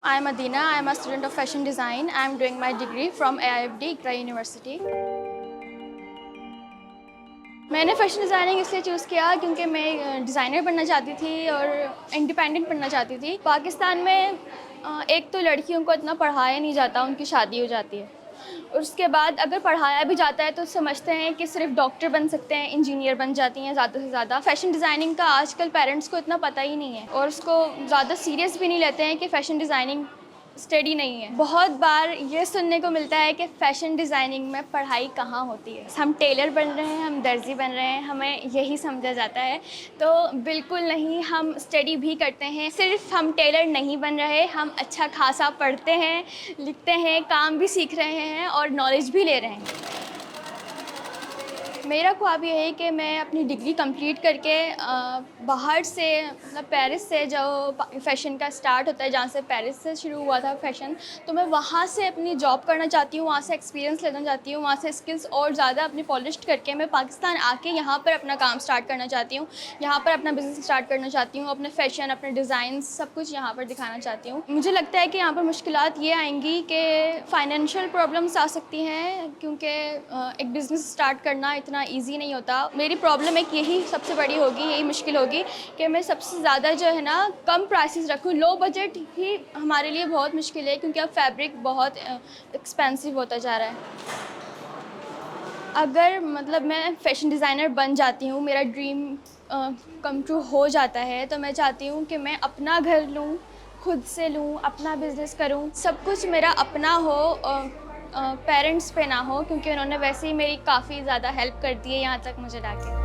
I'm Adina. I'm a student of fashion design. I'm doing my degree from AIFD, Ikra University. मैंने fashion designing इसलिए choose किया क्योंकि मैं designer बनना चाहती थी और इंडिपेंडेंट बनना चाहती थी। पाकिस्तान में एक तो लड़कियों को इतना पढ़ाया नहीं जाता, उनकी शादी हो जाती है। और उसके बाद अगर पढ़ाया भी जाता है तो समझते हैं कि सिर्फ डॉक्टर बन सकते हैं, इंजीनियर बन जाती हैं ज़्यादा से ज़्यादा। फ़ैशन डिज़ाइनिंग का आजकल पेरेंट्स को इतना पता ही नहीं है और उसको ज़्यादा सीरियस भी नहीं लेते हैं कि फ़ैशन डिज़ाइनिंग स्टडी नहीं है। बहुत बार ये सुनने को मिलता है कि फ़ैशन डिज़ाइनिंग में पढ़ाई कहाँ होती है, हम टेलर बन रहे हैं, हम दर्जी बन रहे हैं, हमें यही समझा जाता है। तो बिल्कुल नहीं, हम स्टडी भी करते हैं। सिर्फ हम टेलर नहीं बन रहे, हम अच्छा खासा पढ़ते हैं, लिखते हैं, काम भी सीख रहे हैं और नॉलेज भी ले रहे हैं। मेरा ख्वाब ये है कि मैं अपनी डिग्री कंप्लीट करके बाहर से मतलब पेरिस से जो फ़ैशन का स्टार्ट होता है, जहाँ से पेरिस से शुरू हुआ था फ़ैशन, तो मैं वहाँ से अपनी जॉब करना चाहती हूँ, वहाँ से एक्सपीरियंस लेना चाहती हूँ, वहाँ से स्किल्स और ज़्यादा अपनी पॉलिश्ड करके मैं पाकिस्तान आके यहाँ पर अपना काम स्टार्ट करना चाहती हूँ, यहाँ पर अपना बिज़नेस स्टार्ट करना चाहती हूँ, अपने फ़ैशन, अपने डिज़ाइन सब कुछ यहाँ पर दिखाना चाहती हूँ। मुझे लगता है कि यहाँ पर मुश्किलात ये आएंगी कि फ़ाइनेंशियल प्रॉब्लम्स आ सकती हैं, क्योंकि एक बिज़नेस स्टार्ट करना इतना ईज़ी नहीं होता। मेरी प्रॉब्लम एक यही सबसे बड़ी होगी, यही मुश्किल होगी कि मैं सबसे ज़्यादा जो है ना कम प्राइसेस रखूँ। लो बजट ही हमारे लिए बहुत मुश्किल है क्योंकि अब फैब्रिक बहुत एक्सपेंसिव होता जा रहा है। अगर मतलब मैं फ़ैशन डिज़ाइनर बन जाती हूँ, मेरा ड्रीम कम ट्रू हो जाता है, तो मैं चाहती हूँ कि मैं अपना घर लूँ, खुद से लूँ, अपना बिज़नेस करूँ, सब कुछ मेरा अपना हो, पेरेंट्स पे ना हो, क्योंकि उन्होंने वैसे ही मेरी काफ़ी ज़्यादा हेल्प कर दी है यहाँ तक मुझे लाके।